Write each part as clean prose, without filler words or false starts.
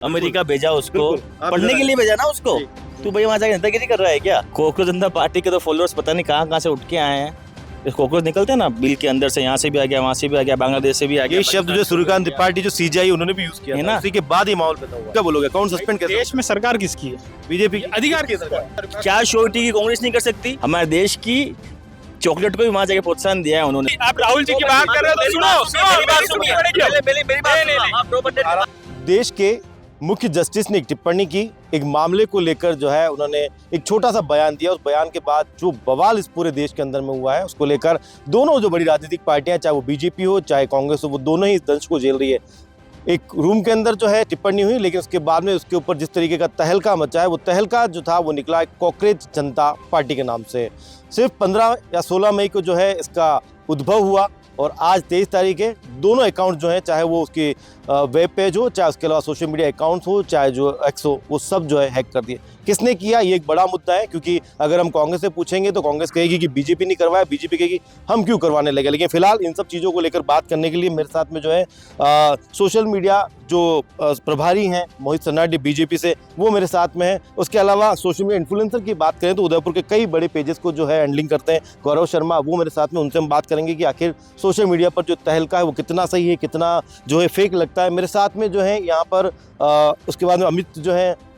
America भेजा उसको आप पढ़ने के लिए भेजा ना उसको। जी। तू भाई वहां जाके नेतागिरी कर रहा है क्या? कॉकरोच जनता पार्टी के तो फॉलोअर्स पता नहीं कहाँ कहाँ से उठ के आए हैं। ये कॉकरोच निकलते हैं ना बिल के अंदर से, यहाँ से भी आ गया, वहां से भी आ गया, बांग्लादेश से भी आ गया। ये शब्द जो सूर्यकांत त्रिपाठी जो सीजीआई उन्होंने भी यूज किया है था, ना? उसी के बाद ये माहौल पैदा हुआ। क्या बोलोगे, कौन सस्पेंड कैसे? देश में सरकार किसकी है? बीजेपी अधिकार की सरकार। क्या श्योरिटी की कांग्रेस नहीं कर सकती? हमारे देश की चॉकलेट को भी वहां जाके प्रोत्साहन दिया है उन्होंने। आप राहुल जी की बात कर रहे हो तो सुनो, मेरी बात सुनिए। मेरी बात सुनिए। आप proper देश के मुख्य जस्टिस ने एक टिप्पणी की, एक मामले को लेकर जो है उन्होंने एक छोटा सा बयान दिया। उस बयान के बाद जो बवाल इस पूरे देश के अंदर में हुआ है, उसको लेकर दोनों जो बड़ी राजनीतिक पार्टियां, चाहे वो बीजेपी हो चाहे कांग्रेस हो, वो दोनों ही इस दंश को झेल रही है। एक रूम के अंदर जो है टिप्पणी हुई, लेकिन उसके बाद में उसके ऊपर जिस तरीके का तहलका मचा है, वो तहलका जो था वो निकला कॉकरोच जनता पार्टी के नाम से। सिर्फ 15 या 16 मई को जो है इसका उद्भव हुआ और आज 23 तारीख है। दोनों अकाउंट जो है, चाहे वो उसकी वेब पेज हो, चाहे उसके अलावा सोशल मीडिया अकाउंट्स हो, चाहे जो एक्स हो, वो सब जो है हैक कर दिए। किसने किया, ये एक बड़ा मुद्दा है, क्योंकि अगर हम कांग्रेस से पूछेंगे तो कांग्रेस कहेगी कि बीजेपी नहीं करवाया, बीजेपी कहेगी हम क्यों करवाने लगे। लेकिन फिलहाल इन सब चीज़ों को लेकर बात करने के लिए मेरे साथ में जो है सोशल मीडिया जो प्रभारी हैं मोहित सन्नाडी बीजेपी से, वो मेरे साथ में है। उसके अलावा सोशल मीडिया इन्फ्लुएंसर की बात करें तो उदयपुर के कई बड़े पेजेस को जो है हैंडलिंग करते हैं गौरव शर्मा, वो मेरे साथ में। उनसे हम बात करेंगे कि आखिर सोशल मीडिया पर जो तहलका है वो कितना सही है, कितना जो है फेक लगता है। मेरे साथ में जो है यहाँ पर उसके बाद में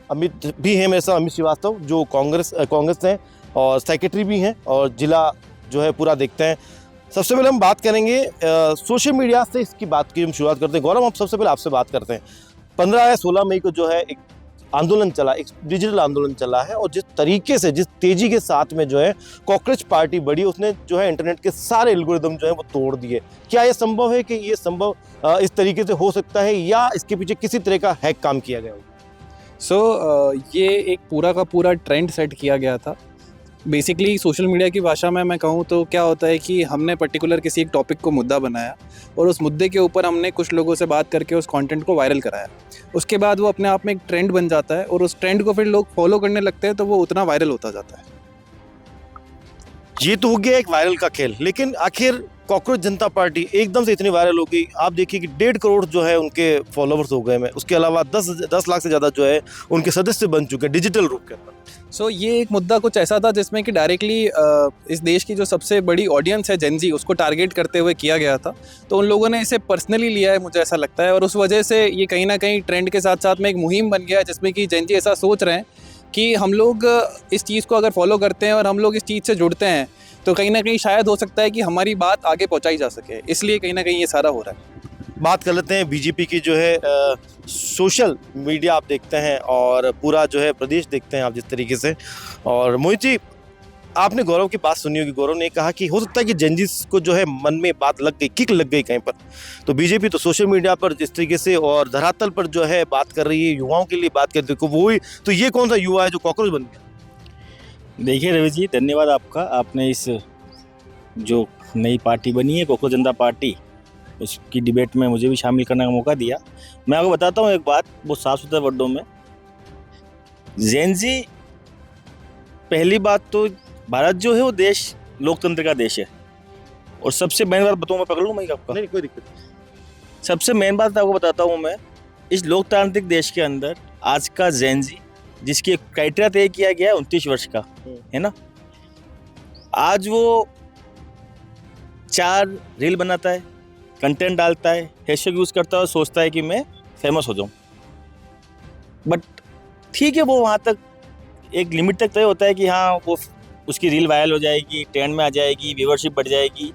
अमित भी हैं मेरे साथ, अमित श्रीवास्तव जो कांग्रेस हैं और सेक्रेटरी भी हैं और जिला जो है पूरा देखते हैं। सबसे पहले हम बात करेंगे सोशल मीडिया से, इसकी बात की हम शुरुआत करते हैं। गौरव, हम सबसे पहले आपसे बात करते हैं। 15 या 16 मई को जो है एक आंदोलन चला, एक डिजिटल आंदोलन चला है, और जिस तरीके से, जिस तेजी के साथ में जो है कॉकरोच पार्टी बढ़ी, उसने जो है इंटरनेट के सारे एल्गोरिदम जो है वो तोड़ दिए। क्या ये संभव है कि ये संभव इस तरीके से हो सकता है, या इसके पीछे किसी तरह का हैक काम किया गया हो? ये एक पूरा का पूरा ट्रेंड सेट किया गया था। बेसिकली सोशल मीडिया की भाषा में मैं कहूँ तो क्या होता है कि हमने पर्टिकुलर किसी एक टॉपिक को मुद्दा बनाया और उस मुद्दे के ऊपर हमने कुछ लोगों से बात करके उस कंटेंट को वायरल कराया। उसके बाद वो अपने आप में एक ट्रेंड बन जाता है और उस ट्रेंड को फिर लोग फॉलो करने लगते हैं, तो वो उतना वायरल होता जाता है। ये तो हो गया एक वायरल का खेल, लेकिन आखिर कॉकरोच जनता पार्टी एकदम से इतनी वायरल हो गई। आप देखिए कि 1.5 करोड़ जो है उनके फॉलोवर्स हो गए हैं। उसके अलावा 10 लाख से ज़्यादा जो है उनके सदस्य बन चुके हैं डिजिटल रूप के अंदर। ये एक मुद्दा कुछ ऐसा था जिसमें कि डायरेक्टली इस देश की जो सबसे बड़ी ऑडियंस है जेन ज़ी, उसको टारगेट करते हुए किया गया था। तो उन लोगों ने इसे पर्सनली लिया है, मुझे ऐसा लगता है, और उस वजह से ये कहीं ना कहीं ट्रेंड के साथ साथ में एक मुहिम बन गया है, जिसमें कि जेन ज़ी ऐसा सोच रहे हैं कि हम लोग इस चीज़ को अगर फॉलो करते हैं और हम लोग इस चीज़ से जुड़ते हैं तो कहीं ना कहीं शायद हो सकता है कि हमारी बात आगे पहुंचाई जा सके। इसलिए कहीं ना कहीं ये सारा हो रहा है। बात कर लेते हैं बीजेपी की जो है सोशल मीडिया आप देखते हैं और पूरा जो है प्रदेश देखते हैं आप जिस तरीके से। और मोहित जी, आपने गौरव की बात सुनी होगी। गौरव ने कहा कि हो सकता है कि जेनजीस को जो है मन में बात लग गई, किक लग गई कहीं पर। तो बीजेपी तो सोशल मीडिया पर जिस तरीके से और धरातल पर जो है बात कर रही है, युवाओं के लिए बात करती है, वो ही तो ये कौन सा युवा है जो कॉकरोच बन गया? देखिए रवि जी, धन्यवाद आपका। आपने इस जो नई पार्टी बनी है कॉकरोच जनता पार्टी, उसकी डिबेट में मुझे भी शामिल करने का मौका दिया। मैं आपको बताता हूँ एक बात बहुत साफ सुथरे वर्डों में। जेन ज़ी, पहली बात तो भारत जो है वो देश लोकतंत्र का देश है। और सबसे मेन बात बताऊँ, मैं पकड़ लूँ मैं आपका? नहीं, कोई दिक्कत नहीं। सबसे मेन बात आपको बताता हूँ मैं, इस लोकतांत्रिक देश के अंदर आज का जेन ज़ी, जिसकी क्राइटेरिया तय किया गया है 29 वर्ष का, है ना, आज वो 4 रील बनाता है, कंटेंट डालता है, हैशटैग यूज़ करता है और सोचता है कि मैं फेमस हो जाऊं। बट ठीक है, वो वहाँ तक एक लिमिट तक तय होता है कि हाँ वो उसकी रील वायरल हो जाएगी, ट्रेंड में आ जाएगी, व्यूअरशिप बढ़ जाएगी।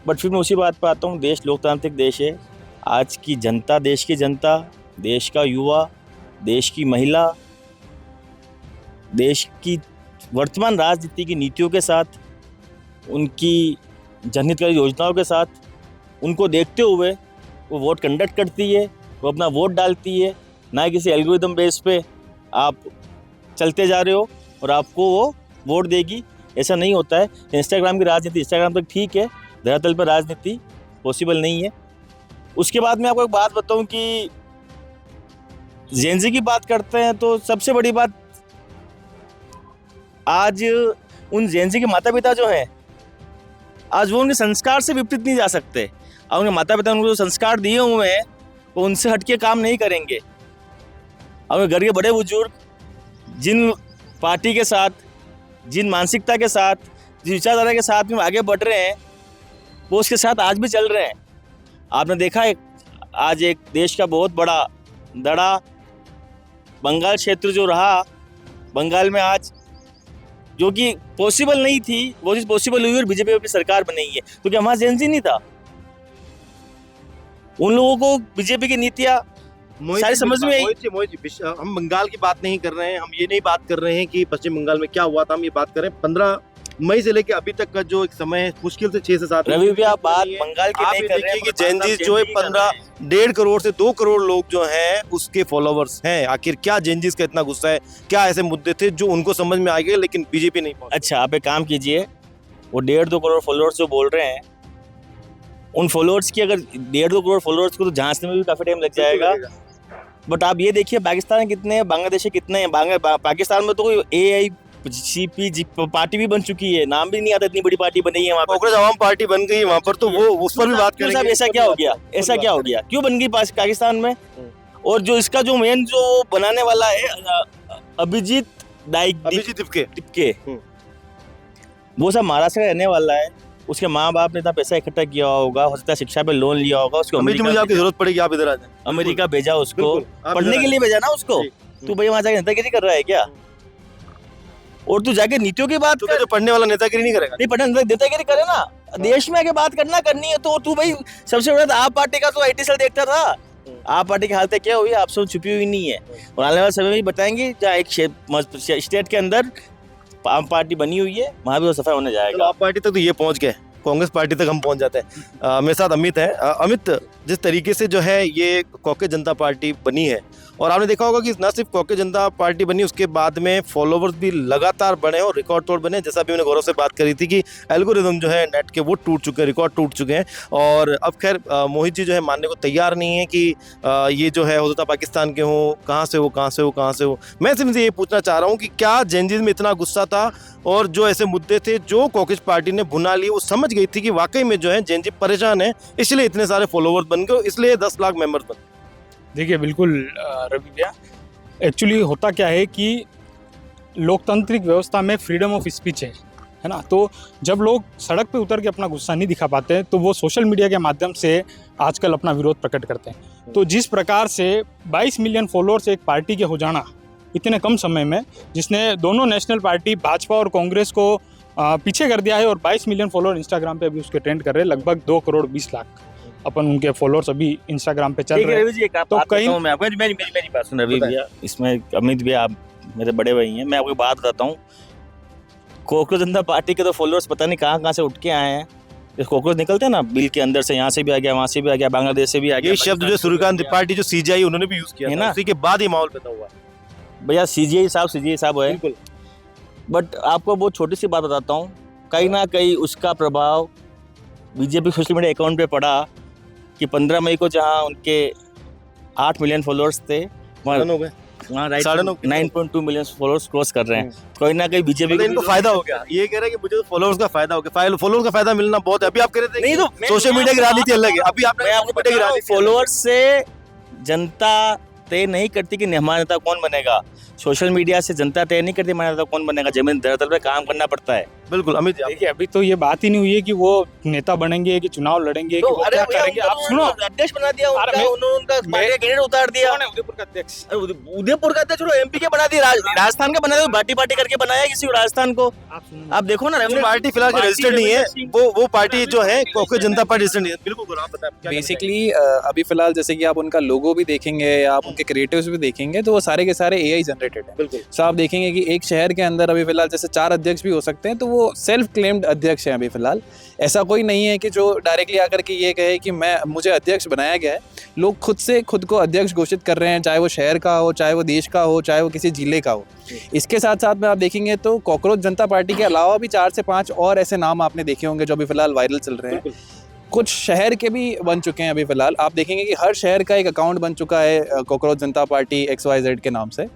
बट फिर मैं उसी बात पर आता हूँ, देश लोकतांत्रिक देश है। आज की जनता, देश की जनता, देश का युवा, देश की महिला, देश की वर्तमान राजनीति की नीतियों के साथ, उनकी जनहितकारी योजनाओं के साथ, उनको देखते हुए वो वोट कंडक्ट करती है, वो अपना वोट डालती है। ना किसी एल्गोरिदम बेस पे आप चलते जा रहे हो और आपको वो वोट देगी, ऐसा नहीं होता है। इंस्टाग्राम की राजनीति इंस्टाग्राम तक ठीक है, धरातल पर राजनीति पॉसिबल नहीं है। उसके बाद मैं आपको एक बात बताऊं कि जेन ज़ी की बात करते हैं तो सबसे बड़ी बात, आज उन जेन ज़ी के माता पिता जो हैं, आज वो उनके संस्कार से विपरीत नहीं जा सकते। और उनके माता पिता उनको जो संस्कार दिए हुए हैं वो उनसे हटके काम नहीं करेंगे। अपने घर के बड़े बुजुर्ग जिन पार्टी के साथ, जिन मानसिकता के साथ, जिस विचारधारा के साथ में आगे बढ़ रहे हैं, वो उसके साथ आज भी चल रहे हैं। आपने देखा है आज एक देश का बहुत बड़ा दड़ा बंगाल क्षेत्र जो रहा, बंगाल में आज जो कि पॉसिबल नहीं थी वो चीज़ पॉसिबल हुई और बीजेपी अपनी सरकार बनाई है, क्योंकि हमारा जेएनजी नहीं था। उन लोगों को बीजेपी की नीतियाँ सारी समझ में आई। मोहित जी, हम बंगाल की बात नहीं कर रहे हैं, हम ये नहीं बात कर रहे हैं कि पश्चिम बंगाल में क्या हुआ था, हम ये बात कर रहे हैं 15 मई से लेकर अभी तक का जो एक समय है, मुश्किल से 6 से 7 रवि भैया बात बंगाल की आप नहीं ये कर रहे देखिए हैं कि जेनजी जो है 1.5 करोड़ से 2 करोड़ लोग जो हैं उसके फॉलोवर्स हैं। आखिर क्या जेनजीज का इतना गुस्सा है, क्या ऐसे मुद्दे थे जो उनको समझ में आ गए लेकिन बीजेपी नहीं पहुंची? अच्छा, आप एक काम कीजिए, वो 1.5-2 करोड़ फॉलोअर्स जो बोल रहे हैं, उन फॉलोअर्स की अगर 1.5-2 करोड़ फॉलोअर्स को तो जांचने में भी काफी टाइम लग जाएगा। बट आप ये देखिए पाकिस्तान में कितने हैं, बांग्लादेश में कितने हैं। पाकिस्तान में तो कोई AICP पार्टी भी बन चुकी है, नाम भी नहीं आता, इतनी बड़ी पार्टी बनी है वहाँ पर। कांग्रेस आवाम पार्टी बन गई वहां पर, तो वो उस पर भी बात क्यों करेंगे। साहब, ऐसा क्या हो गया, ऐसा क्या हो गया, क्यों बन गई पाकिस्तान में? और जो इसका जो मेन जो बनाने वाला है अभिजीत टिपके, वो सब महाराष्ट्र का रहने वाला है। उसके माँ बाप ने इतना पैसा इकट्ठा किया होगा, हो सकता है शिक्षा पे लोन लिया होगा, उसको मुझे आपकी जरूरत पड़ेगी, आप इधर आ जाए। अमेरिका भेजा उसको, बिल्कुल, आप पढ़ने इधर के लिए भेजा ना उसको। जी। तू भाई वहां जाके नेतागिरी कर रहा है क्या? और तू जाके नीतियों की बात तो कर। जो पढ़ने वाला नेतागिरी नहीं करेगा? नहीं, पढ़ने नेतागिरी करे ना, देश में आके बात करनी है तो तू भाई सबसे बड़ा तो आप पार्टी का तो IT सेल देखता था। आप पार्टी की हालत क्या हुई, आप सब छुपी हुई नहीं है, और आने वाले समय में बताएंगे। जहाँ एक स्टेट के अंदर आम पार्टी बनी हुई है, वहां भी वो सफाई होने जाएगा। आप पार्टी तक तो ये पहुंच गए, कांग्रेस पार्टी तक हम पहुंच जाते हैं। मेरे साथ अमित है। अमित, जिस तरीके से जो है ये कॉकरेज जनता पार्टी बनी है, और आपने देखा होगा कि न सिर्फ कॉकरेज जनता पार्टी बनी, उसके बाद में फॉलोवर्स भी लगातार बढ़े और रिकॉर्ड तोड़ बने। जैसा भी मैंने गौरव से बात करी थी कि एल्गोरिदम जो है नेट के वो टूट चुके हैं, रिकॉर्ड टूट चुके हैं। और अब खैर मोहित जी जो है मानने को तैयार नहीं है कि ये जो है हो सकता पाकिस्तान के हो, कहाँ से हो। मैं सिर्फ ये पूछना चाह रहा हूँ कि क्या जेनजीज में इतना गुस्सा था, और जो ऐसे मुद्दे थे जो कॉकरेज पार्टी ने भुना लिए, वो समझ गई थी कि वाकई में जो है जेनजी परेशान है, इसलिए इतने सारे फॉलोवर्स बन गए, इसलिए 10 लाख मेंबर्स बन गए? देखिए बिल्कुल रवि भैया, एक्चुअली होता क्या है कि लोकतांत्रिक व्यवस्था में फ्रीडम ऑफ स्पीच है ना। तो जब लोग सड़क पे उतर के अपना गुस्सा नहीं दिखा पाते हैं, तो वो सोशल मीडिया के माध्यम से आजकल अपना विरोध प्रकट करते हैं। तो जिस प्रकार से 22 मिलियन फॉलोअर्स एक पार्टी के हो जाना इतने कम समय में, जिसने दोनों नेशनल पार्टी भाजपा और कांग्रेस को पीछे कर दिया है, और 22 मिलियन फॉलोअर इंस्टाग्राम पे अभी उसके ट्रेंड कर रहे हैं, लगभग 2 करोड़ 20 लाख अपन उनके फॉलोअर्स अभी इंस्टाग्राम पे चल रहे हैं। तो कहीं मेरी बात सुन रवि भैया, इसमें अमित भैया आप मेरे बड़े भाई हैं, मैं आपको बात बताता हूँ। कॉकरोच जनता पार्टी के तो फॉलोअर्स पता नहीं कहाँ से उठ के आए हैं। कॉकरोच निकलते हैं ना बिल के अंदर से, यहाँ से भी आ गया, वहाँ से भी आ गया, बांग्लादेश से भी आ गया। ये शब्द जो सूर्यकांत त्रिपाठी जो CGI उन्होंने भी यूज किया है ना, ना? उसी के बाद ये माहौल पैदा हुआ। भैया CGI साहब है, बिल्कुल। बट आपको बहुत छोटी सी बात बताता हूँ, कहीं ना कहीं उसका प्रभाव बीजेपी सोशल मीडिया अकाउंट पे पड़ा कि 15 मई को जहाँ उनके 8 मिलियन फॉलोअर्स थे, वहाँ 9.2 मिलियन फॉलोअर्स क्रॉस कर रहे हैं। कहीं ना कहीं बीजेपी इनको फायदा हो गया। ये कह रहे हैं कि मुझे तो फॉलोअर्स का फायदा हो गया। फॉलोअर्स का फायदा मिलना बहुत है। अभी आप कह रहे थे नहीं, तो सोशल मीडिया की राजनीति अलग है। अभी आपने फॉलोअर्स से जनता तय नहीं करती कि हमारा नेता कौन बनेगा, सोशल मीडिया से जनता तय नहीं करती हमारा नेता कौन बनेगा, जमीन धरातल पे काम करना पड़ता है। बिल्कुल अमित जी, देखिए अभी तो ये बात ही नहीं हुई है कि वो नेता बनेंगे, कि चुनाव लड़ेंगे, कि वो क्या करेंगे। आप सुनो, अध्यक्ष बना दिया उनका, उन्होंने उनका पार्टी का कैंडिडेट उतार दिया। उदयपुर का अध्यक्ष, उदयपुर का अध्यक्ष MP के बना दिया, राजस्थान का बना दिया, पार्टी करके बनाया किसी को राजस्थान को। आप देखो ना, पार्टी फिलहाल रजिस्टर्ड नहीं है, वो पार्टी जो है कॉकरेज जनता पार्टी रजिस्टर्ड नहीं है। बिल्कुल आप बताएं। बेसिकली अभी फिलहाल जैसे कि आप उनका लोगो भी देखेंगे या आप उनके क्रिएटिव्स भी देखेंगे, तो वो सारे के सारे AI जनरेटेड है। बिल्कुल। सो आप देखेंगे कि एक शहर के अंदर अभी फिलहाल जैसे 4 अध्यक्ष भी हो सकते हैं, तो वो सेल्फ क्लेम्ड अध्यक्ष हैं अभी फिलहाल। ऐसा कोई नहीं है कि जो डायरेक्टली आकर के ये कहे कि मुझे अध्यक्ष बनाया गया है। लोग खुद से खुद को अध्यक्ष घोषित कर रहे हैं, चाहे वो शहर का हो, चाहे वो देश का हो, चाहे वो किसी जिले का हो। इसके साथ साथ में आप देखेंगे तो कॉकरोच जनता पार्टी के अलावा भी 4 से 5 और ऐसे नाम आपने देखे होंगे जो अभी फिलहाल वायरल चल रहे हैं। कुछ शहर के भी बन चुके हैं अभी फिलहाल। आप देखेंगे कि हर शहर का एक अकाउंट बन चुका है कॉकरोच जनता पार्टी XYZ के नाम से।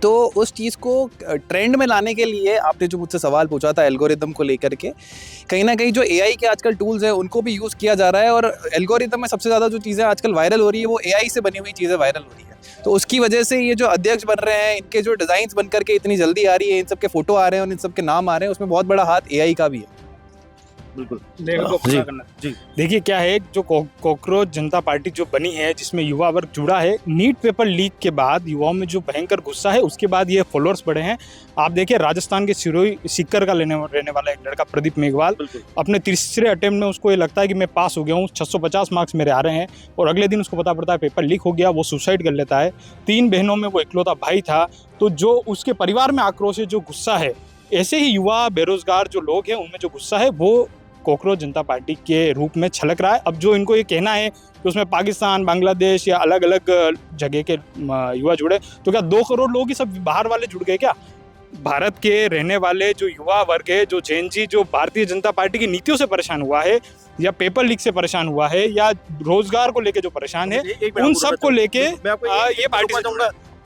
तो उस चीज़ को ट्रेंड में लाने के लिए आपने जो मुझसे सवाल पूछा था एल्गोरिदम को लेकर के, कहीं ना कहीं जो एआई के आजकल टूल्स हैं उनको भी यूज़ किया जा रहा है। और एल्गोरिदम में सबसे ज़्यादा जो चीज़ें आजकल वायरल हो रही है वो एआई से बनी हुई चीज़ें वायरल हो रही है। तो उसकी वजह से ये जो अध्यक्ष बन रहे हैं, इनके जो डिज़ाइंस बन करके इतनी जल्दी आ रही है, इन सब के फोटो आ रहे हैं और इन सब के नाम आ रहे हैं, उसमें बहुत बड़ा हाथ एआई का भी है। बिल्कुल पूरा करना। जी। देखिए क्या है, जो कॉकरोच जनता पार्टी जो बनी है, जिसमें युवा वर्ग जुड़ा है, नीट पेपर लीक के बाद युवाओं में जो भयंकर गुस्सा है, उसके बाद ये फॉलोअर्स बढ़े हैं। आप देखिए राजस्थान के सिरोही सीकर का रहने वाला एक लड़का प्रदीप मेघवाल, अपने तीसरे अटेम्प्ट में उसको ये लगता है कि मैं पास हो गया हूँ, 650 मार्क्स मेरे आ रहे हैं, और अगले दिन उसको पता पड़ता है पेपर लीक हो गया, वो सुसाइड कर लेता है। 3 बहनों में वो इकलौता भाई था। तो जो उसके परिवार में आक्रोश है, जो गुस्सा है, ऐसे ही युवा बेरोजगार जो लोग हैं उनमें जो गुस्सा है वो कॉकरोच जनता पार्टी के रूप में छलक रहा है। अब जो इनको ये कहना है कि उसमें पाकिस्तान, बांग्लादेश या अलग अलग जगह के युवा जुड़े, तो क्या 2 करोड़ लोग ही सब बाहर वाले जुड़ गए क्या? भारत के रहने वाले जो युवा वर्ग है, जो जेनजी, जो भारतीय जनता पार्टी की नीतियों से परेशान हुआ है, या पेपर लीक से परेशान हुआ है, या रोजगार को लेके जो परेशान है, उन सब को लेके ये पार्टी।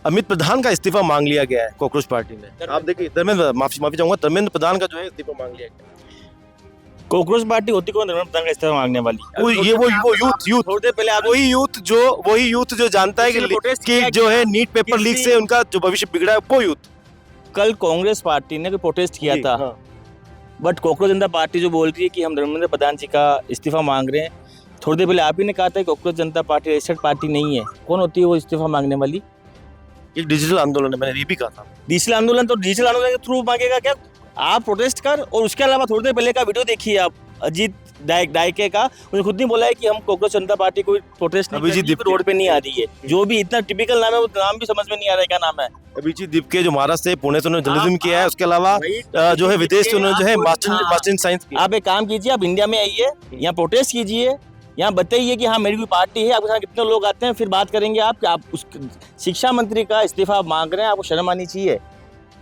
अमित प्रधान का इस्तीफा मांग लिया गया है कॉकरोच पार्टी में। आप देखिए धर्मेंद्र, माफी चाहूंगा, धर्मेंद्र प्रधान का जो है इस्तीफा मांग लिया गया। कॉकरोच पार्टी होती कौन धर्मेंद्र प्रधान का इस्तीफा मांगने वाली? वो यूथ थोड़ी देर पहले वही यूथ जो जानता है कि जो है नीट पेपर लीक से उनका जो भविष्य बिगड़ा है, वो यूथ। कल कांग्रेस पार्टी ने प्रोटेस्ट किया था, बट कॉकरोच जनता पार्टी जो बोल रही है कि हम धर्मेंद्र प्रधान जी का इस्तीफा मांग रहे हैं, थोड़ी देर पहले आप ही ने कहा था कॉकरोच जनता पार्टी रजिस्टर्ड पार्टी नहीं है। कौन होती है वो इस्तीफा मांगने वाली? एक डिजिटल आंदोलन है, मैंने ये भी कहा था। डिजिटल आंदोलन तो डिजिटल आंदोलन के थ्रू मांगेगा क्या? आप प्रोटेस्ट कर, और उसके अलावा थोड़ी देर पहले का वीडियो देखिए आप, अजीत डायके का, उन्होंने खुद नहीं बोला है कि हम कॉकरोच जनता पार्टी कोई प्रोटेस्ट नहीं, अभिजीत दीप रोड पे नहीं आ रही है। जो भी इतना टिपिकल नाम है, वो नाम भी समझ में नहीं आ रहा है क्या नाम है। अभिजीत दीप के जो महाराष्ट्र से पुणे से उन्होंने जर्नलिज्म किया है, उसके अलावा जो है विदेश से उन्होंने जो है मास्टर इन साइंस किया। आप एक काम कीजिए, आप इंडिया में आइए, यहाँ प्रोटेस्ट कीजिए, यहाँ बताइए कि हाँ मेरी कोई पार्टी है, आपके साथ कितने लोग आते हैं, फिर बात करेंगे। आप उस शिक्षा मंत्री का इस्तीफा मांग रहे हैं, आपको शर्म आनी चाहिए।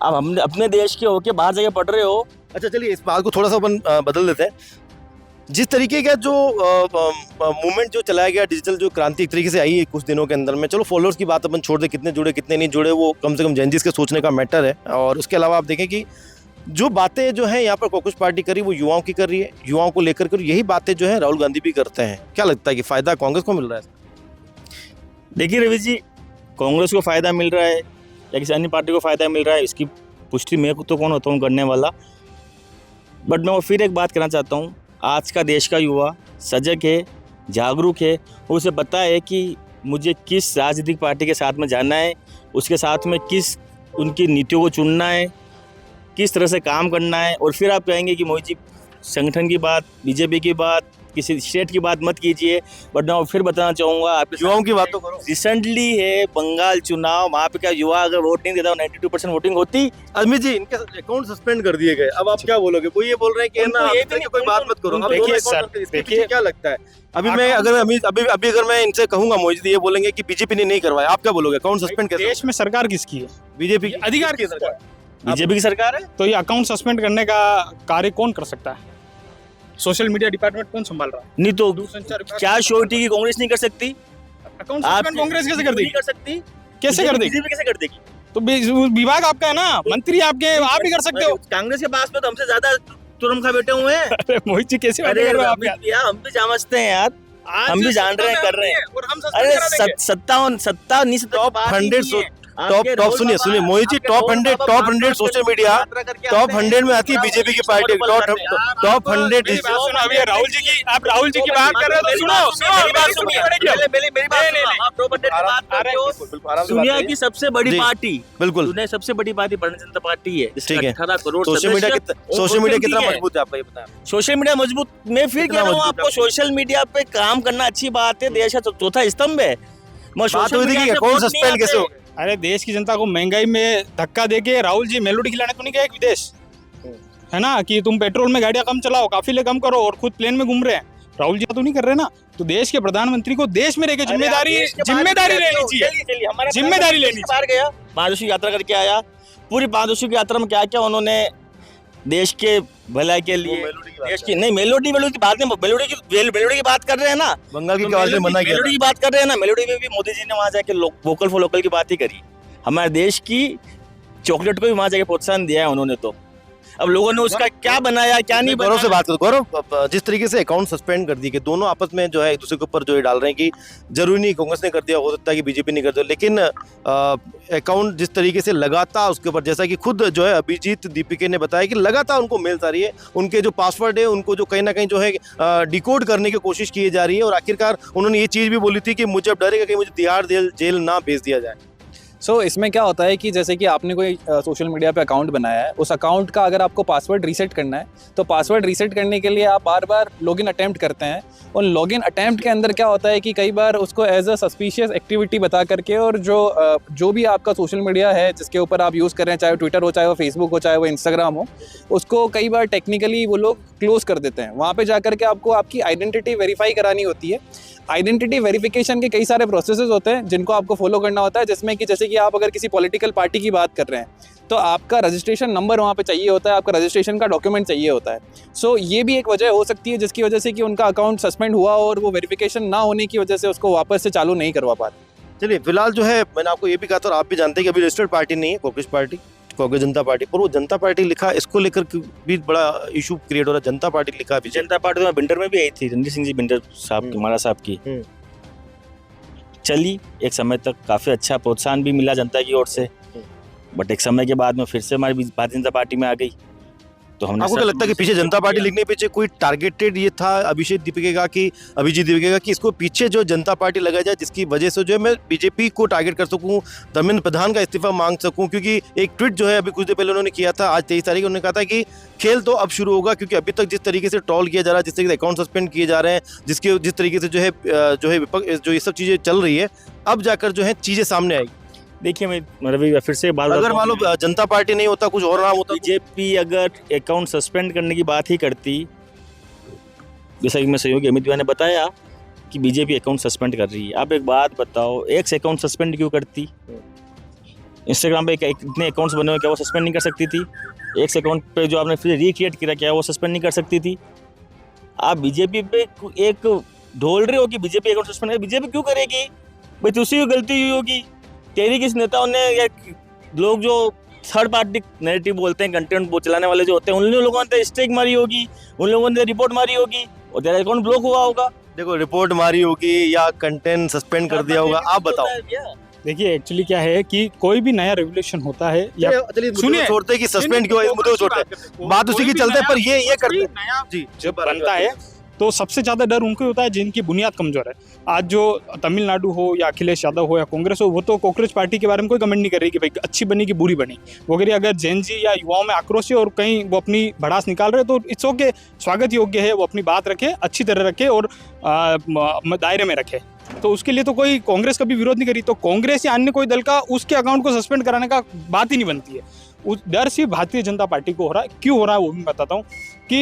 आप हम अपने देश के होके बाहर जगह पढ़ रहे हो। अच्छा चलिए, इस बात को थोड़ा सा अपन बदल देते हैं। जिस तरीके का जो मूवमेंट जो चलाया गया, डिजिटल जो क्रांति एक तरीके से आई है कुछ दिनों के अंदर में, चलो फॉलोअर्स की बात अपन छोड़ दे, कितने जुड़े कितने नहीं जुड़े, वो कम से कम जेनजीस के सोचने का मैटर है। और उसके अलावा आप देखें कि जो बातें जो है यहाँ पर कॉकरोच पार्टी करी, वो युवाओं की कर रही है, युवाओं को लेकर कर, यही बातें जो है राहुल गांधी भी करते हैं। क्या लगता है कि फायदा कांग्रेस को मिल रहा है? देखिए रवि जी, कांग्रेस को फायदा मिल रहा है या किसी अन्य पार्टी को फायदा मिल रहा है, इसकी पुष्टि मैं तो कौन होता हूँ करने वाला। बट मैं फिर एक बात कहना चाहता हूँ, आज का देश का युवा सजग है, जागरूक है, और उसे पता है कि मुझे किस राजनीतिक पार्टी के साथ में जाना है, उसके साथ में किस उनकी नीतियों को चुनना है, किस तरह से काम करना है। और फिर आप कहेंगे कि मोहित जी संगठन की बात, बीजेपी की बात, किसी स्टेट की बात मत कीजिए। बट मैं फिर बताना चाहूँगा, आप युवाओं की बात तो करो। रिसेंटली है बंगाल चुनाव, वहाँ पे क्या युवा अगर वोट नहीं देता, 92% वोटिंग होती। अमित जी, इनके अकाउंट सस्पेंड कर दिए गए, अब आप क्या बोलोगे? वो ये बोल रहे हैं कि ना ये भी कोई बात मत करो। अब देखिए सर, देखिए क्या लगता है अभी मैं अगर अभी अगर मैं इनसे कहूंगा, मोहित जी ये बोलेंगे कि बीजेपी ने नहीं करवाया, आप क्या बोलोगे? अकाउंट सस्पेंड कैसे? देश में सरकार किसकी है? बीजेपी अधिकार की सरकार, बीजेपी की सरकार है। तो ये अकाउंट सस्पेंड करने का कार्य कौन कर सकता है? सोशल मीडिया डिपार्टमेंट कौन संभाल रहा है? नहीं तो क्या श्योरिटी की कांग्रेस नहीं कर सकती? अकाउंट सस्पेंड कांग्रेस कैसे कर देगी? कर सकती, कैसे कर देगी? बीजेपी कैसे कर देगी? तो विभाग आपका है ना, मंत्री आपके, आप ही कर सकते हो। कांग्रेस के पास में तो हमसे ज्यादा तुरंखा बैठे हुए हैं। अरे मोहित जी कैसे बात कर रहे हो आप यार? हम भी समझते हैं यार, हम भी जान रहे हैं, कर रहे हैं। और हम अरे सस्पेंड सत्ता नहीं, टॉप 100 टॉप सुनिए Mohit ji, top 100 social media top 100 में आती है बीजेपी की पार्टी। टॉप 100 अभी राहुल जी की, आप राहुल जी की बात कर रहे हो तो सुनो मेरी बात सुनिए। दुनिया की सबसे बड़ी पार्टी, बिल्कुल दुनिया की सबसे बड़ी पार्टी भारतीय जनता पार्टी है, ठीक है। 18 करोड़ सोशल मीडिया कितना मजबूत है आपका ये बताएं? सोशल मीडिया मजबूत, मैं फिर कह रहा हूँ आपको, सोशल मीडिया पे काम करना अच्छी बात है, देश का चौथा स्तंभ है। बात हुई थी कि अकाउंट सस्पेंड कैसे हो गए? अरे देश की जनता को महंगाई में धक्का देके राहुल जी मेलोडी खिलाने तो नहीं गए विदेश, है ना, कि तुम पेट्रोल में गाड़ियां कम चलाओ, काफिले कम करो, और खुद प्लेन में घूम रहे हैं। राहुल जी तो नहीं कर रहे ना। तो देश के प्रधानमंत्री को देश में रहकर जिम्मेदारी लेनी चाहिए, जिम्मेदारी लेनी चाहिए। 5 वर्षों की यात्रा करके आया, पूरी 5 वर्षों की यात्रा में क्या क्या उन्होंने देश के भलाई के लिए, देश की नहीं, मेलोडी की बात नहीं, मेलोडी की बात कर रहे हैं ना, बंगाल की आवाज में मना किया, मेलोडी की बात कर रहे हैं ना। मेलोडी में भी मोदी जी ने वहां जाके वोकल फॉर लोकल की बात ही करी। हमारे देश की चॉकलेट को भी वहां जाके प्रोत्साहन दिया है उन्होंने। तो अब लोगों ने उसका क्या बनाया क्या नहीं गौरव से बनाया। बात करो। गौरव, जिस तरीके से अकाउंट सस्पेंड कर दिए कि दोनों आपस में जो है एक दूसरे के ऊपर जो है डाल रहे हैं कि जरूरी नहीं कांग्रेस ने कर दिया, हो सकता है कि बीजेपी ने कर दिया, लेकिन अकाउंट जिस तरीके से लगातार उसके ऊपर, जैसा कि खुद जो है अभिजीत दीपिके ने बताया कि लगातार उनको मेल्स आ रही है, उनके जो पासवर्ड है उनको जो कहीं ना कहीं जो है डिकोड करने की कोशिश की जा रही है, और आखिरकार उन्होंने ये चीज़ भी बोली थी कि मुझे अब डर है कि मुझे तिहाड़ जेल ना भेज दिया जाए। सो इसमें क्या होता है कि जैसे कि आपने कोई सोशल मीडिया पे अकाउंट बनाया है, उस अकाउंट का अगर आपको पासवर्ड रीसेट करना है तो पासवर्ड रीसेट करने के लिए आप बार बार लॉगिन अटेम्प्ट करते हैं। और लॉगिन अटेम्प्ट के अंदर क्या होता है कि कई बार उसको एज अ सस्पिशियस एक्टिविटी बता करके, और जो भी आपका सोशल मीडिया है जिसके ऊपर आप यूज़ कर रहे हैं, चाहे वो ट्विटर हो, चाहे वो फेसबुक हो, चाहे वो इंस्टाग्राम हो, उसको कई बार टेक्निकली वो लोग क्लोज कर देते हैं। वहाँ पे जा करके आपको आपकी आइडेंटिटी वेरीफाई करानी होती है। आइडेंटिटी वेरिफिकेशन के कई सारे प्रोसेसेस होते हैं जिनको आपको फॉलो करना होता है, जिसमें कि जैसे कि आप अगर किसी पॉलिटिकल पार्टी की बात कर रहे हैं तो आपका रजिस्ट्रेशन नंबर वहाँ पे चाहिए होता है, आपका रजिस्ट्रेशन का डॉक्यूमेंट चाहिए होता है। सो ये भी एक वजह हो सकती है जिसकी वजह से कि उनका अकाउंट सस्पेंड हुआ और वो वेरिफिकेशन ना होने की वजह से उसको वापस से चालू नहीं करवा पाते। चलिए, फिलहाल जो है मैंने आपको ये भी कहा था और आप भी जानते हैं कि अभी रजिस्टर्ड पार्टी नहीं है कांग्रेस जनता पार्टी, पर वो जनता पार्टी लिखा, इसको लेकर भी बड़ा इशू क्रिएट हो रहा है। जनता पार्टी लिखा अभी, जनता पार्टी में बिंडर में भी आई थी, रणजीत सिंह जी बिंडर साहब की, महाराज साहब की चली एक समय तक, काफी अच्छा प्रोत्साहन भी मिला जनता की ओर से, बट एक समय के बाद में फिर से हमारी भारतीय जनता पार्टी में आ गई। तो हमने आपको क्या लगता है कि पीछे जनता पार्टी लिखने के पीछे कोई टारगेटेड ये था अभिजीत दीपिके का कि इसको पीछे जो जनता पार्टी लगाई जाए, जिसकी वजह से जो है मैं बीजेपी को टारगेट कर सकूं, धर्मेंद्र प्रधान का इस्तीफा मांग सकूं? क्योंकि एक ट्वीट जो है अभी कुछ देर पहले उन्होंने किया था, आज 23 तारीख, उन्होंने कहा था कि खेल तो अब शुरू होगा, क्योंकि अभी तक जिस तरीके से ट्रॉल किया जा रहा है, जिस तरीके से अकाउंट सस्पेंड किए जा रहे हैं, जिस तरीके से जो है विपक्ष जो ये सब चीज़ें चल रही है, अब जाकर जो है चीज़ें सामने आएगी। देखिए, मैं रवि फिर से बात, अगर मान लो जनता पार्टी नहीं होता, कुछ और नाम होता, बीजेपी अगर अकाउंट सस्पेंड करने की बात ही करती, जैसा कि मैं सहयोगी अमित भैया ने बताया कि बीजेपी अकाउंट सस्पेंड कर रही है, आप एक बात बताओ, एक अकाउंट सस्पेंड क्यों करती? इंस्टाग्राम पे इतने अकाउंट्स बने हुए, क्या वो सस्पेंड नहीं कर सकती थी? एक अकाउंट पे जो आपने फिर रिक्रिएट किया, क्या वो सस्पेंड नहीं कर सकती थी? आप बीजेपी पे एक ढोल रहे हो कि बीजेपी अकाउंट सस्पेंड, बीजेपी क्यों करेगी भाई? तो उसी की गलती हुई होगी। तेरी किस नेताओं ने, या लोग जो थर्ड पार्टी नैरेटिव बोलते हैं, कंटेंट चलाने वाले जो होते हैं, उन लोगों ने स्ट्राइक मारी होगी, उन लोगों ने रिपोर्ट मारी होगी और तेरा अकाउंट ब्लॉक हुआ होगा। देखो, रिपोर्ट मारी होगी या कंटेंट सस्पेंड कर दिया होगा, आप बताओ। देखिए, एक्चुअली क्या है कि कोई भी नया रेगुलेशन होता है, या सुनिए, छोड़ते कि सस्पेंड क्यों है, मुद्दे को छोड़ते हैं, बात उसी की चलते हैं, पर ये करते हैं जी, जब बनता है तो सबसे ज़्यादा डर उनको होता है जिनकी बुनियाद कमज़ोर है। आज जो तमिलनाडु हो या अखिलेश यादव हो या कांग्रेस हो, वो तो कॉकरोच पार्टी के बारे में कोई कमेंट नहीं कर रही कि भाई अच्छी बनी कि बुरी बनी। वो कह रही अगर जेन जी या युवाओं में आक्रोश है और कहीं वो अपनी भड़ास निकाल रहे, तो इट्स ओके, स्वागत योग्य है, वो अपनी बात रखे, अच्छी तरह रखे और दायरे में रखे। तो उसके लिए तो कोई कांग्रेस कभी विरोध नहीं करी। तो कांग्रेस या अन्य कोई दल का उसके अकाउंट को सस्पेंड कराने का बात ही नहीं बनती है। उस डर सिर्फ भारतीय जनता पार्टी को हो रहा है। क्यों हो रहा है वो भी बताता हूँ कि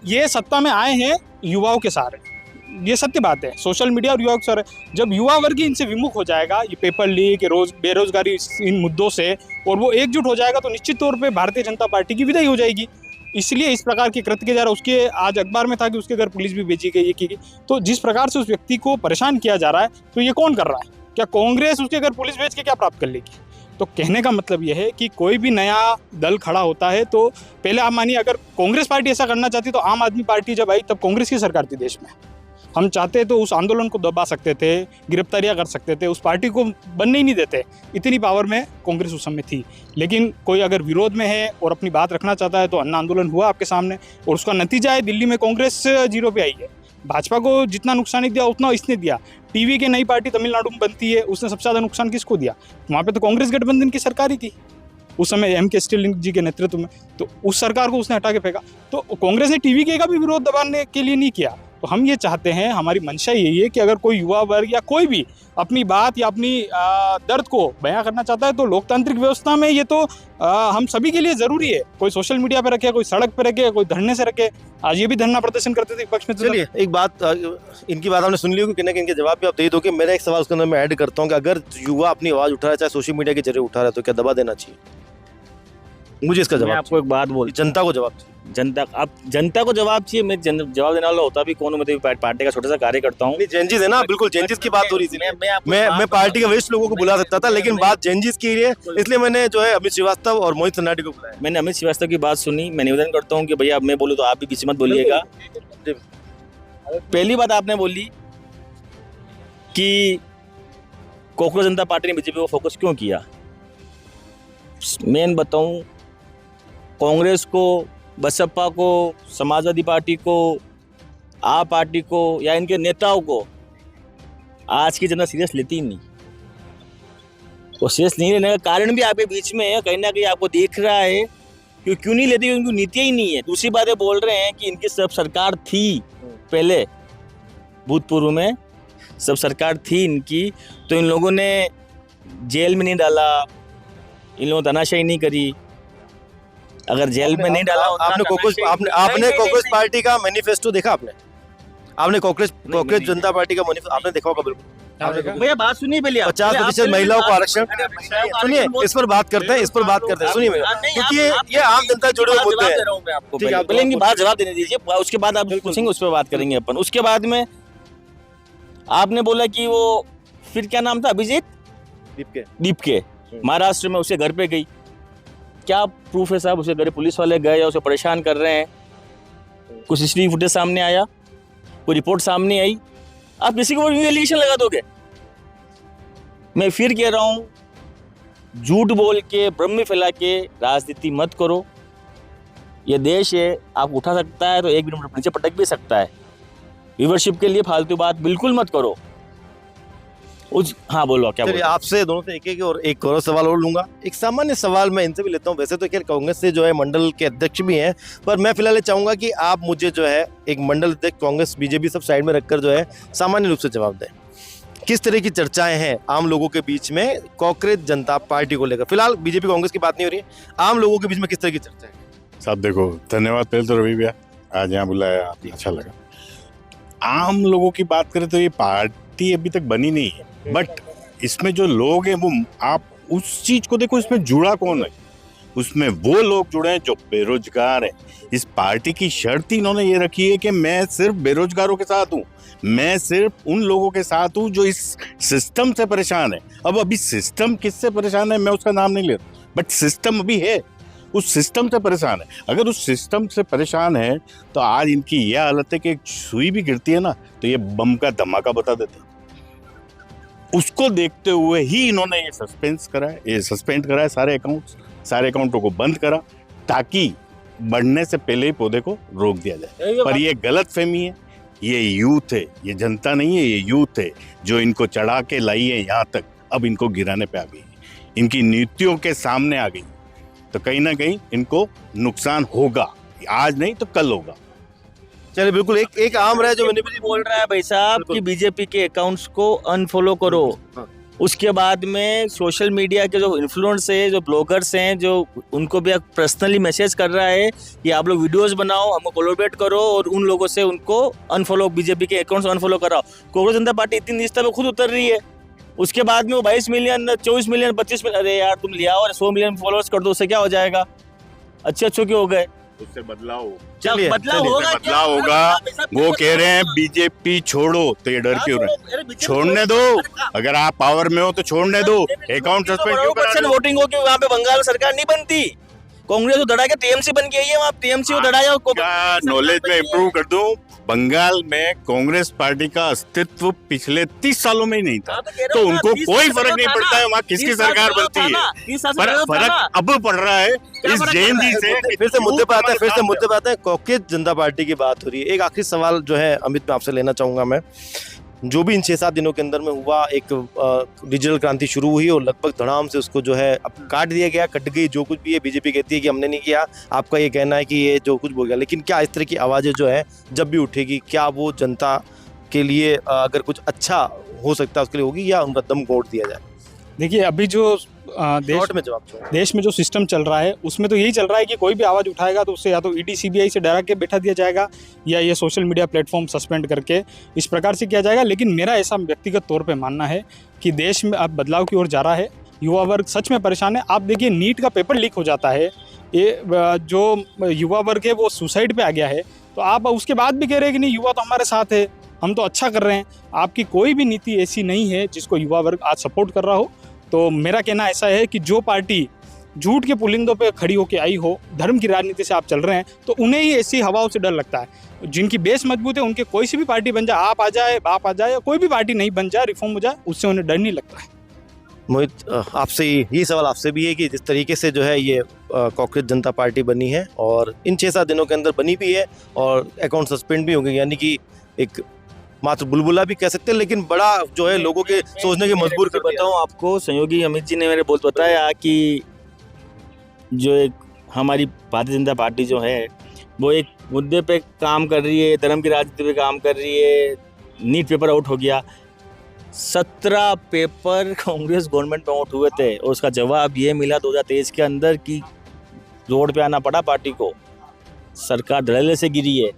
ये सत्ता में आए हैं युवाओं के सहारे, ये सत्य बात है। सोशल मीडिया और युवाओं के सहारे, जब युवा वर्ग इनसे विमुख हो जाएगा, ये पेपर लीक, बेरोजगारी, इन मुद्दों से, और वो एकजुट हो जाएगा, तो निश्चित तौर पे भारतीय जनता पार्टी की विदाई हो जाएगी। इसलिए इस प्रकार के कृत्य किया जा रहा है। उसके आज अखबार में था कि उसके घर पुलिस भी भेजी गई, ये की गई। तो जिस प्रकार से उस व्यक्ति को परेशान किया जा रहा है, तो ये कौन कर रहा है? क्या कांग्रेस उसके घर पुलिस भेज के क्या प्राप्त कर लेगी? तो कहने का मतलब यह है कि कोई भी नया दल खड़ा होता है तो पहले आप मानिए, अगर कांग्रेस पार्टी ऐसा करना चाहती तो आम आदमी पार्टी जब आई तब कांग्रेस की सरकार थी देश में। हम चाहते तो उस आंदोलन को दबा सकते थे, गिरफ्तारियां कर सकते थे, उस पार्टी को बनने ही नहीं देते, इतनी पावर में कांग्रेस उस समय थी। लेकिन कोई अगर विरोध में है और अपनी बात रखना चाहता है तो अन्ना आंदोलन हुआ आपके सामने, और उसका नतीजा है दिल्ली में कांग्रेस 0 पे आई है। भाजपा को जितना नुकसान दिया उतना इसने दिया। टीवी की नई पार्टी तमिलनाडु में बनती है, उसने सबसे ज़्यादा नुकसान किसको दिया? वहाँ पे तो कांग्रेस गठबंधन की सरकार ही थी उस समय, M.K. स्टालिन जी के नेतृत्व में। तो उस सरकार को उसने हटा के फेंका। तो कांग्रेस ने टीवी के का भी विरोध दबाने के लिए नहीं किया। तो हम ये चाहते हैं, हमारी मंशा यही है कि अगर कोई युवा वर्ग या कोई भी अपनी बात या अपनी दर्द को बयां करना चाहता है, तो लोकतांत्रिक व्यवस्था में ये तो हम सभी के लिए ज़रूरी है। कोई सोशल मीडिया पे रखे, कोई सड़क पे रखे, कोई धरने से रखे। आज ये भी धरना प्रदर्शन करते थे विपक्ष में। चलिए, एक बात, इनकी बात हमने सुन ली होगी, इनके जवाब भी आप दे दोगे। मेरा एक सवाल उसके अंदर मैं ऐड करता हूँ कि अगर युवा अपनी आवाज़ उठा रहा है, चाहे सोशल मीडिया के जरिए उठा रहा है, तो क्या दबा देना चाहिए? मुझे इसका मैं जवाब आपको एक बात बोल चाहिए। जनता को जवाब चाहिए। जनता को जवाब चाहिए। मैं जवाब देने वाला होता भी कौन हूं, मैं तो पार्टी का छोटा सा कार्य करता हूँ। नहीं जेंजीज है ना, बिल्कुल जेंजीज की बात हो रही थी। मैं पार्टी के वरिष्ठ लोगों को बुला सकता था, लेकिन बात जेंजीज की है, इसलिए मैंने जो है अमित श्रीवास्तव और मोहित सन्नाटी को बुलाया। मैंने अमित श्रीवास्तव की बात सुनी। मैं निवेदन करता हूँ कि भैया अब मैं बोलूँ तो आप भी पीछे मत बोलिएगा। पहली बात आपने बोली कि कॉकरोच जनता पार्टी ने बीजेपी को फोकस क्यों किया। मेन बताऊं, कांग्रेस को, बसपा को, समाजवादी पार्टी को, आप पार्टी को या इनके नेताओं को आज की जनता सीरियस लेती ही नहीं। वो सीरियस नहीं लेने का कारण भी आपके बीच में है, कहीं ना कहीं आपको दिख रहा है कि क्यों नहीं लेती, उनकी नीतियाँ ही नहीं है। दूसरी बात ये बोल रहे हैं कि इनकी सब सरकार थी पहले, भूतपूर्व में सब सरकार थी इनकी, तो इन लोगों ने जेल में नहीं डाला, इन लोगों ने तानाशाही नहीं करी। अगर जेल में नहीं डाला होता, आपने कांग्रेस पार्टी का मैनिफेस्टो देखा? आपने कांग्रेस जनता पार्टी का मैनिफेस्टो आपने देखा होगा? बिल्कुल। भैया बात सुनिए पहले। 50% महिलाओं को आरक्षण। सुनिए, इस पर बात करते हैं, सुनिए मेरा, क्योंकि ये आम जनता जुड़े हुए मुद्दे हैं। ठीक है, पहले इनकी बात जवाब देने दीजिए, उसके बाद आप पूछेंगे, उस पर बात करेंगे अपन। उसके बाद में आपने बोला कि वो फिर क्या नाम था, अभिजीत दीप के महाराष्ट्र में उसे घर पे गई। क्या प्रूफ है साहब? उसे घर पुलिस वाले गए या उसे परेशान कर रहे हैं? कुछ सीसीटीवी फुटेज सामने आया? कोई रिपोर्ट सामने आई? आप किसी को एलिगेशन लगा दोगे? मैं फिर कह रहा हूं, झूठ बोल के, भ्रम फैला के राजनीति मत करो। ये देश है, आप उठा सकता है तो 1 मिनट नीचे पटक भी सकता है। व्यूवरशिप के लिए फालतू बात बिल्कुल मत करो। हाँ बोलो, क्या बोलो? आपसे दोनों से एक और सवाल और लूंगा। एक सामान्य सवाल मैं इनसे भी लेता हूँ। वैसे तो खैर कांग्रेस से जो है मंडल के अध्यक्ष भी हैं, पर मैं फिलहाल चाहूंगा कि आप मुझे जो है एक मंडल अध्यक्ष, कांग्रेस बीजेपी सब साइड में रखकर जो है सामान्य रूप से जवाब दें। किस तरह की चर्चाएं हैं आम लोगों के बीच में कांग्रेस जनता पार्टी को लेकर? फिलहाल बीजेपी कांग्रेस की बात नहीं हो रही है, आम लोगों के बीच में किस तरह की चर्चा है? साहब देखो, धन्यवाद पहले तो रवि भैया, आज यहाँ बुलाया, अच्छा लगा। आम लोगों की बात करें तो ये पार्टी अभी तक बनी नहीं है, बट इसमें जो लोग हैं वो, आप उस चीज को देखो, इसमें जुड़ा कौन है? उसमें वो लोग जुड़े हैं जो बेरोजगार हैं। इस पार्टी की शर्त इन्होंने ये रखी है कि मैं सिर्फ बेरोजगारों के साथ हूँ, मैं सिर्फ उन लोगों के साथ हूँ जो इस सिस्टम से परेशान है। अब अभी सिस्टम किससे परेशान है मैं उसका नाम नहीं ले रहा, बट सिस्टम अभी है, उस सिस्टम से परेशान है। अगर उस सिस्टम से परेशान है तो आज इनकी यह हालत है कि एक सुई भी गिरती है ना तो ये बम का धमाका बता देते हैं। उसको देखते हुए ही इन्होंने ये सस्पेंड करा है सारे अकाउंटों को बंद करा, ताकि बढ़ने से पहले ही पौधे को रोक दिया जाए। पर ये गलत फहमी है। ये यूथ है, ये जनता नहीं है, ये यूथ है जो इनको चढ़ा के लाई है यहाँ तक, अब इनको गिराने पे आ गई, इनकी नीतियों के सामने आ गई, तो कहीं ना कहीं इनको नुकसान होगा, आज नहीं तो कल होगा। चलिए, बिल्कुल एक आम रहा है जो मैंने भी बोल रहा है भाई साहब कि बीजेपी के अकाउंट्स को अनफॉलो करो। उसके बाद में सोशल मीडिया के जो इन्फ्लुएंस है, जो ब्लॉगर्स हैं, जो उनको भी पर्सनली मैसेज कर रहा है कि आप लोग वीडियोस बनाओ, हमको कोलैबोरेट करो और उन लोगों से उनको अनफॉलो, बीजेपी के अकाउंट्स अनफॉलो कराओ। कांग्रेस जनता पार्टी इतनी निष्ठा में खुद उतर रही है, उसके बाद में वो 22 मिलियन, 24 मिलियन, 25 मिलियन, अरे यार तुम लिया और 100 मिलियन फॉलोअर्स कर दो, उससे क्या हो जाएगा? अच्छे क्यों हो गए? उससे बदलाव होगा। वो कह रहे हैं बीजेपी छोड़ो, तो ये डर क्यों रहे? छोड़ने दो, अगर आप पावर में हो तो छोड़ने दो। अकाउंट सस्पेंड क्यों करा रहे हो? वोटिंग हो कि वहाँ पे बंगाल सरकार नहीं बनती, कांग्रेस को दड़ा के टीएमसी बन गई है, वहाँ टीएमसी को दड़ाया। क्या नॉलेज में इम्प्रूव कर दूं, बंगाल में कांग्रेस पार्टी का अस्तित्व पिछले 30 सालों में ही नहीं था, तो उनको कोई फर्क नहीं पड़ता है वहाँ किसकी सरकार बनती है। फर्क अब पड़ रहा है इस जेएनजी से। फिर से मुद्दे पे आते हैं, कांग्रेस जनता पार्टी की बात हो रही है। एक आखिरी सवाल जो है अमित, मैं आपसे लेना चाहूंगा। मैं जो भी इन 6-7 दिनों के अंदर में हुआ, एक डिजिटल क्रांति शुरू हुई और लगभग धड़ाम से उसको जो है अब काट दिया गया, कट गई। जो कुछ भी है बीजेपी कहती है कि हमने नहीं किया, आपका ये कहना है कि ये जो कुछ बोल गया। लेकिन क्या इस तरह की आवाज़ें जो है जब भी उठेगी, क्या वो जनता के लिए अगर कुछ अच्छा हो सकता है उसके लिए होगी, या उनका दम घोट दिया जाए? देखिए, अभी जो देश में जो सिस्टम चल रहा है उसमें तो यही चल रहा है कि कोई भी आवाज़ उठाएगा तो उससे या तो ईडी सीबीआई से डरा के बैठा दिया जाएगा, या ये सोशल मीडिया प्लेटफॉर्म सस्पेंड करके इस प्रकार से किया जाएगा। लेकिन मेरा ऐसा व्यक्तिगत तौर पे मानना है कि देश में अब बदलाव की ओर जा रहा है, युवा वर्ग सच में परेशान है। आप देखिए, नीट का पेपर लीक हो जाता है, ये जो युवा वर्ग है वो सुसाइड पे आ गया है, तो आप उसके बाद भी कह रहे हैं कि नहीं युवा तो हमारे साथ है, हम तो अच्छा कर रहे हैं। आपकी कोई भी नीति ऐसी नहीं है जिसको युवा वर्ग आज सपोर्ट कर रहा हो। तो मेरा कहना ऐसा है कि जो पार्टी झूठ के पुलिंदों पे खड़ी होकर आई हो, धर्म की राजनीति से आप चल रहे हैं, तो उन्हें ही ऐसी हवाओं से डर लगता है। जिनकी बेस मजबूत है उनके कोई सी भी पार्टी बन जाए, आप आ जाए, बाप आ जाए, या कोई भी पार्टी नहीं बन जाए, रिफॉर्म हो जाए, उससे उन्हें डर नहीं लगता है। मोहित, आपसे ये सवाल आपसे भी है कि जिस तरीके से जो है ये कांग्रेस जनता पार्टी बनी है और इन 6-7 दिनों के अंदर बनी भी है और अकाउंट सस्पेंड भी हो गए, यानी कि एक मात्र बुलबुला भी कह सकते हैं, लेकिन बड़ा जो है लोगों के सोचने के मजबूर कर दिया। बताऊं आपको, सहयोगी अमित जी ने मेरे बहुत बताया कि जो एक हमारी भारतीय जनता पार्टी जो है वो एक मुद्दे पे काम कर रही है, धर्म की राजनीति पे काम कर रही है। नीट पेपर आउट हो गया, 17 पेपर कांग्रेस गवर्नमेंट में आउट हुए थे और उसका जवाब ये मिला 2023 के अंदर कि रोड पे आना पड़ा पार्टी को, सरकार धड़ल्ले से गिरी है।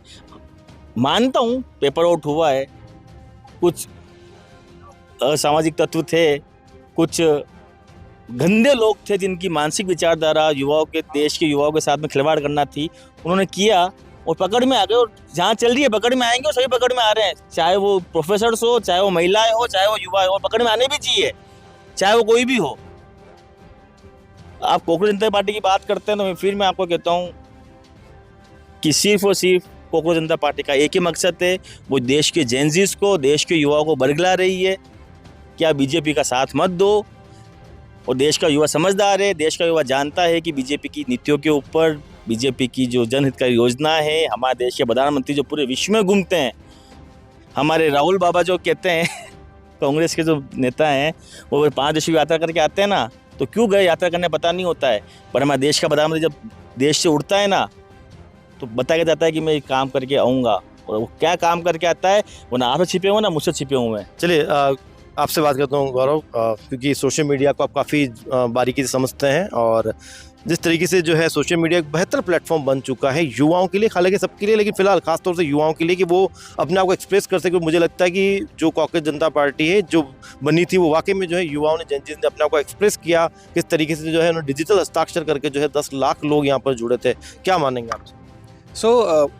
मानता हूँ पेपर आउट हुआ है, कुछ असामाजिक तत्व थे, कुछ गंदे लोग थे जिनकी मानसिक विचारधारा युवाओं के, देश के युवाओं के साथ में खिलवाड़ करना थी, उन्होंने किया और पकड़ में आ गए। और जहाँ चल रही है पकड़ में आएंगे और सभी पकड़ में आ रहे हैं, चाहे वो प्रोफेसर्स हो, चाहे वो महिलाएं हो, चाहे वो युवा हो, पकड़ में आने भी चाहिए, चाहे वो कोई भी हो। आप कांग्रेस जनता पार्टी की बात करते हैं तो फिर मैं आपको कहता हूँ कि सिर्फ और सिर्फ कांग्रेस जनता पार्टी का एक ही मकसद है, वो देश के जेनजीज को, देश के युवाओं को बरगला रही है कि आप बीजेपी का साथ मत दो। और देश का युवा समझदार है, देश का युवा जानता है कि बीजेपी की नीतियों के ऊपर, बीजेपी की जो जनहितकारी योजना है, हमारे देश के प्रधानमंत्री जो पूरे विश्व में घूमते हैं, हमारे राहुल बाबा जो कहते हैं कांग्रेस के जो नेता हैं, वो 5 देशों की यात्रा करके आते हैं ना, तो क्यों गए यात्रा करने पता नहीं होता है, पर हमारे देश का प्रधानमंत्री जब देश से उड़ता है ना तो बताया जाता है कि मैं काम करके आऊँगा, और वो क्या काम करके आता है वो ना आपसे छिपे हुए ना मुझसे छिपे हुए हैं। चलिए आपसे बात करता हूँ गौरव, क्योंकि सोशल मीडिया को आप काफ़ी बारीकी से समझते हैं और जिस तरीके से जो है सोशल मीडिया एक बेहतर प्लेटफॉर्म बन चुका है युवाओं के लिए, हालांकि सबके लिए, लेकिन फिलहाल खासतौर से युवाओं के लिए, कि वो अपने आप को एक्सप्रेस कर सके। मुझे लगता है कि जो कांग्रेस जनता पार्टी है जो बनी थी वो वाकई में जो है युवाओं ने, जनजीज ने अपने आप को एक्सप्रेस किया, किस तरीके से जो है उन्होंने डिजिटल हस्ताक्षर करके जो है 10 लाख लोग यहाँ पर जुड़े थे। क्या मानेंगे आप?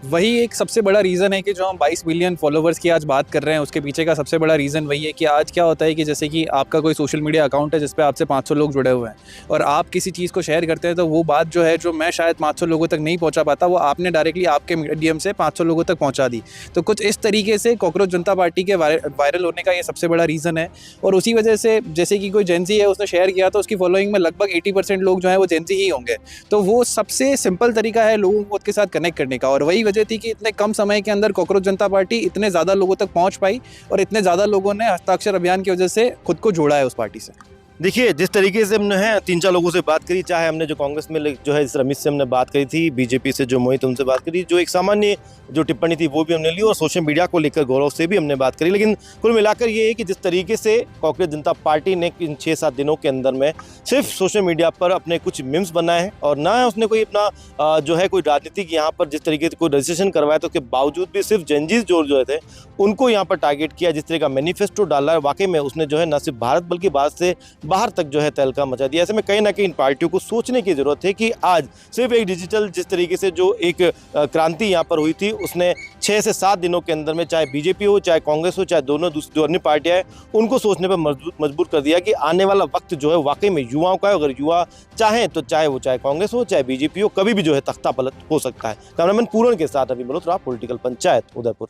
वही एक सबसे बड़ा रीज़न है कि जो हम 22 मिलियन फॉलोवर्स की आज बात कर रहे हैं, उसके पीछे का सबसे बड़ा रीज़न वही है कि आज क्या होता है कि जैसे कि आपका कोई सोशल मीडिया अकाउंट है जिस पे आपसे 500 लोग जुड़े हुए हैं और आप किसी चीज़ को शेयर करते हैं, तो वो बात जो है जो मैं शायद 500 लोगों तक नहीं पहुंचा पाता, वो आपने डायरेक्टली आपके मीडियम से 500 लोगों तक पहुँचा दी। तो कुछ इस तरीके से कांग्रेस जनता पार्टी के वायरल होने का ये सबसे बड़ा रीज़न है। और उसी वजह से जैसे कि कोई जेनजी है, उसने शेयर किया तो उसकी फॉलोइंग में लगभग 80% लोग जो है वो जेनजी ही होंगे। तो वो सबसे सिंपल तरीका है लोगों को उसके साथ कनेक्ट करने का, और वही वजह थी कि इतने कम समय के अंदर कांग्रेस जनता पार्टी इतने ज़्यादा लोगों तक पहुंच पाई और इतने ज़्यादा लोगों ने हस्ताक्षर अभियान की वजह से खुद को जोड़ा है उस पार्टी से। देखिए, जिस तरीके से हमने 3-4 लोगों से बात करी, चाहे हमने जो कांग्रेस में जो है इस रमेश से हमने बात करी थी, बीजेपी से जो मोहित उनसे बात करी, जो एक सामान्य जो टिप्पणी थी वो भी हमने ली, और सोशल मीडिया को लेकर गौरव से भी हमने बात करी। लेकिन कुल मिलाकर ये है कि जिस तरीके से कांग्रेस जनता पार्टी ने इन 6-7 दिनों के अंदर में सिर्फ सोशल मीडिया पर अपने कुछ मीम्स बनाए हैं और ना उसने कोई अपना जो है कोई राजनीतिक यहाँ पर जिस तरीके से कोई रजिस्ट्रेशन करवाया, तो उसके बावजूद भी सिर्फ जेनजीज जो थे उनको यहाँ पर टारगेट किया। जिस तरह का मैनिफेस्टो डाला है, वाकई में उसने जो है न सिर्फ भारत बल्कि भारत से बाहर तक जो है तहलका मचा दिया। ऐसे में कहीं ना कहीं इन पार्टियों को सोचने की जरूरत है कि आज सिर्फ एक डिजिटल जिस तरीके से जो एक क्रांति यहाँ पर हुई थी, उसने 6 से 7 दिनों के अंदर में चाहे बीजेपी हो, चाहे कांग्रेस हो, चाहे दोनों जो अन्य पार्टियां हैं, उनको सोचने पर मजबूर कर दिया कि आने वाला वक्त जो है वाकई में युवाओं का है। अगर युवा चाहें तो चाहे कांग्रेस हो, चाहे बीजेपी हो, कभी भी जो है तख्ता पलट हो सकता है। कैमरामैन पूरन के साथ अभी मल्होत्रा, पॉलिटिकल पंचायत, उदयपुर।